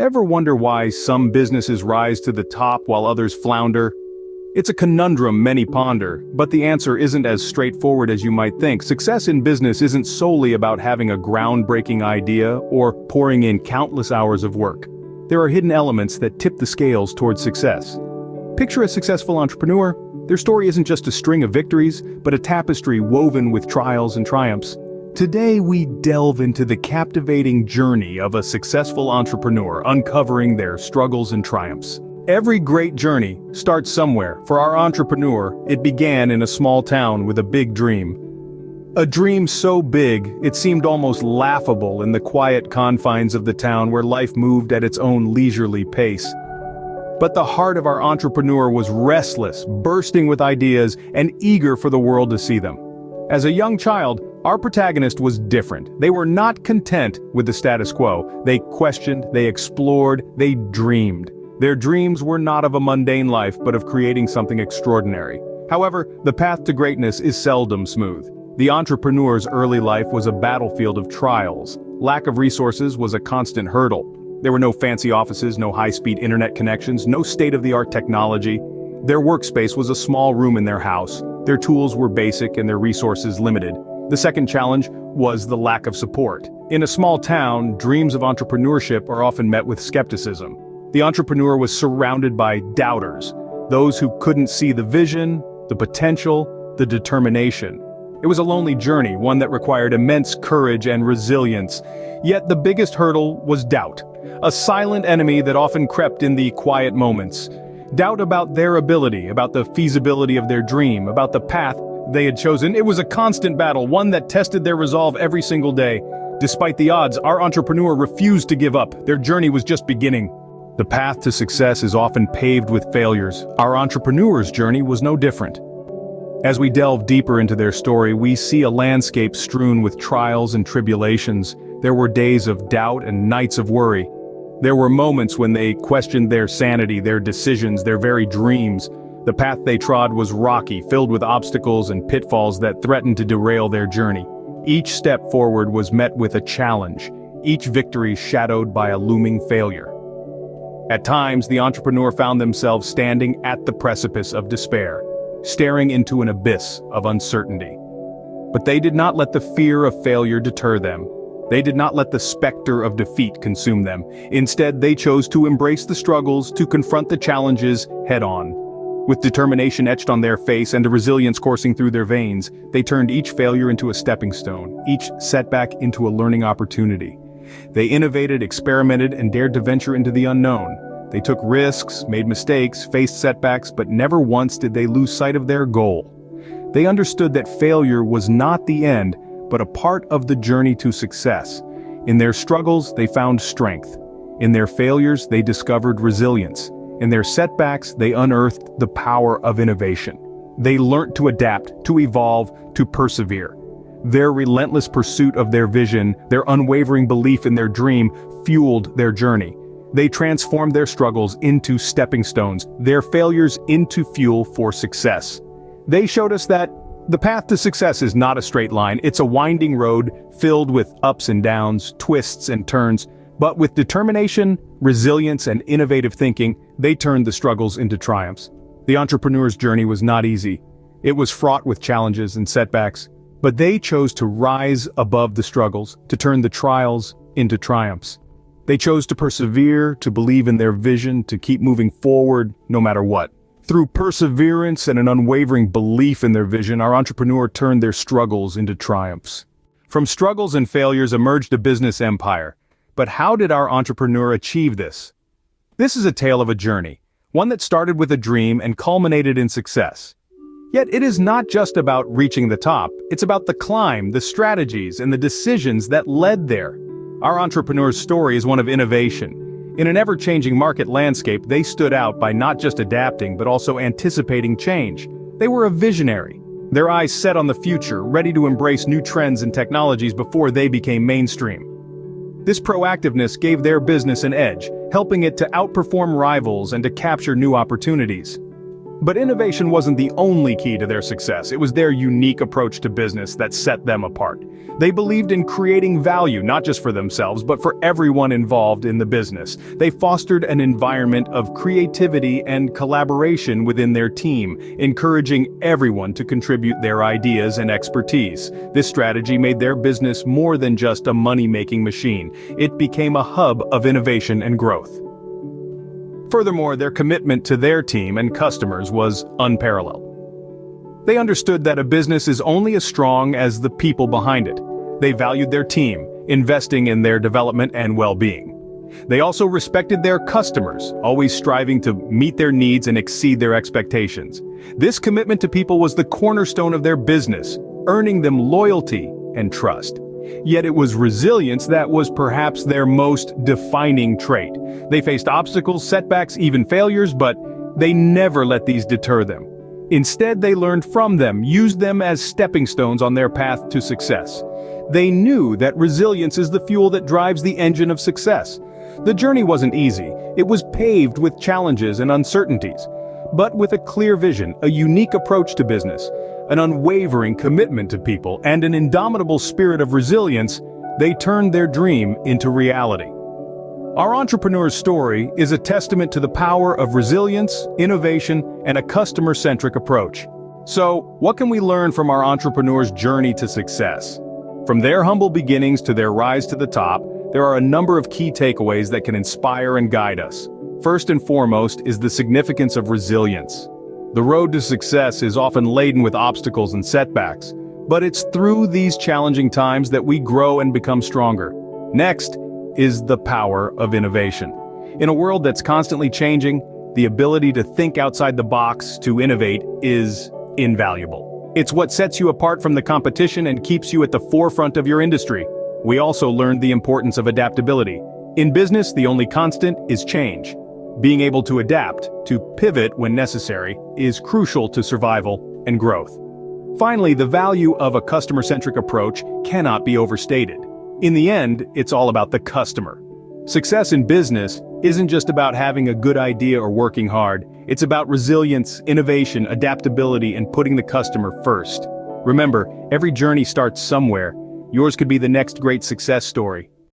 Ever wonder why some businesses rise to the top while others flounder? It's a conundrum many ponder, but the answer isn't as straightforward as you might think. Success in business isn't solely about having a groundbreaking idea or pouring in countless hours of work. There are hidden elements that tip the scales towards success. Picture a successful entrepreneur. Their story isn't just a string of victories, but a tapestry woven with trials and triumphs. Today we delve into the captivating journey of a successful entrepreneur, uncovering their struggles and triumphs. Every great journey starts somewhere. For our entrepreneur, it began in a small town with a big dream. A dream so big, it seemed almost laughable in the quiet confines of the town where life moved at its own leisurely pace. But the heart of our entrepreneur was restless, bursting with ideas, and eager for the world to see them. As a young child, our protagonist was different. They were not content with the status quo. They questioned, they explored, they dreamed. Their dreams were not of a mundane life, but of creating something extraordinary. However, the path to greatness is seldom smooth. The entrepreneur's early life was a battlefield of trials. Lack of resources was a constant hurdle. There were no fancy offices, no high-speed internet connections, no state-of-the-art technology. Their workspace was a small room in their house. Their tools were basic and their resources limited. The second challenge was the lack of support. In a small town, dreams of entrepreneurship are often met with skepticism. The entrepreneur was surrounded by doubters, those who couldn't see the vision, the potential, the determination. It was a lonely journey, one that required immense courage and resilience. Yet the biggest hurdle was doubt, a silent enemy that often crept in the quiet moments. Doubt about their ability, about the feasibility of their dream, about the path they had chosen. It was a constant battle, one that tested their resolve every single day. Despite the odds, our entrepreneur refused to give up. Their journey was just beginning. The path to success is often paved with failures. Our entrepreneur's journey was no different. As we delve deeper into their story, we see a landscape strewn with trials and tribulations. There were days of doubt and nights of worry. There were moments when they questioned their sanity, their decisions, their very dreams. The path they trod was rocky, filled with obstacles and pitfalls that threatened to derail their journey. Each step forward was met with a challenge, each victory shadowed by a looming failure. At times, the entrepreneur found themselves standing at the precipice of despair, staring into an abyss of uncertainty. But they did not let the fear of failure deter them. They did not let the specter of defeat consume them. Instead, they chose to embrace the struggles, to confront the challenges head-on. With determination etched on their face and a resilience coursing through their veins, they turned each failure into a stepping stone, each setback into a learning opportunity. They innovated, experimented, and dared to venture into the unknown. They took risks, made mistakes, faced setbacks, but never once did they lose sight of their goal. They understood that failure was not the end, but a part of the journey to success. In their struggles, they found strength. In their failures, they discovered resilience. In their setbacks, they unearthed the power of innovation. They learned to adapt, to evolve, to persevere. Their relentless pursuit of their vision, their unwavering belief in their dream, fueled their journey. They transformed their struggles into stepping stones, their failures into fuel for success. They showed us that the path to success is not a straight line. It's a winding road filled with ups and downs, twists and turns. But with determination, resilience, and innovative thinking, they turned the struggles into triumphs. The entrepreneur's journey was not easy. It was fraught with challenges and setbacks. But they chose to rise above the struggles, to turn the trials into triumphs. They chose to persevere, to believe in their vision, to keep moving forward no matter what. Through perseverance and an unwavering belief in their vision, our entrepreneur turned their struggles into triumphs. From struggles and failures emerged a business empire. But how did our entrepreneur achieve this? This is a tale of a journey, one that started with a dream and culminated in success. Yet it is not just about reaching the top, it's about the climb, the strategies, and the decisions that led there. Our entrepreneur's story is one of innovation. In an ever-changing market landscape, they stood out by not just adapting but also anticipating change. They were a visionary, their eyes set on the future, ready to embrace new trends and technologies before they became mainstream. This proactiveness gave their business an edge, helping it to outperform rivals and to capture new opportunities. But innovation wasn't the only key to their success. It was their unique approach to business that set them apart. They believed in creating value, not just for themselves, but for everyone involved in the business. They fostered an environment of creativity and collaboration within their team, encouraging everyone to contribute their ideas and expertise. This strategy made their business more than just a money-making machine. It became a hub of innovation and growth. Furthermore, their commitment to their team and customers was unparalleled. They understood that a business is only as strong as the people behind it. They valued their team, investing in their development and well-being. They also respected their customers, always striving to meet their needs and exceed their expectations. This commitment to people was the cornerstone of their business, earning them loyalty and trust. Yet it was resilience that was perhaps their most defining trait. They faced obstacles, setbacks, even failures, but they never let these deter them. Instead, they learned from them, used them as stepping stones on their path to success. They knew that resilience is the fuel that drives the engine of success. The journey wasn't easy. It was paved with challenges and uncertainties. But with a clear vision, a unique approach to business, an unwavering commitment to people, and an indomitable spirit of resilience, they turned their dream into reality. Our entrepreneur's story is a testament to the power of resilience, innovation, and a customer-centric approach. So, what can we learn from our entrepreneur's journey to success? From their humble beginnings to their rise to the top, there are a number of key takeaways that can inspire and guide us. First and foremost is the significance of resilience. The road to success is often laden with obstacles and setbacks, but it's through these challenging times that we grow and become stronger. Next is the power of innovation. In a world that's constantly changing, the ability to think outside the box, to innovate, is invaluable. It's what sets you apart from the competition and keeps you at the forefront of your industry. We also learned the importance of adaptability. In business, the only constant is change. Being able to adapt, to pivot when necessary, is crucial to survival and growth. Finally, the value of a customer-centric approach cannot be overstated. In the end, it's all about the customer. Success in business isn't just about having a good idea or working hard. It's about resilience, innovation, adaptability, and putting the customer first. Remember, every journey starts somewhere. Yours could be the next great success story.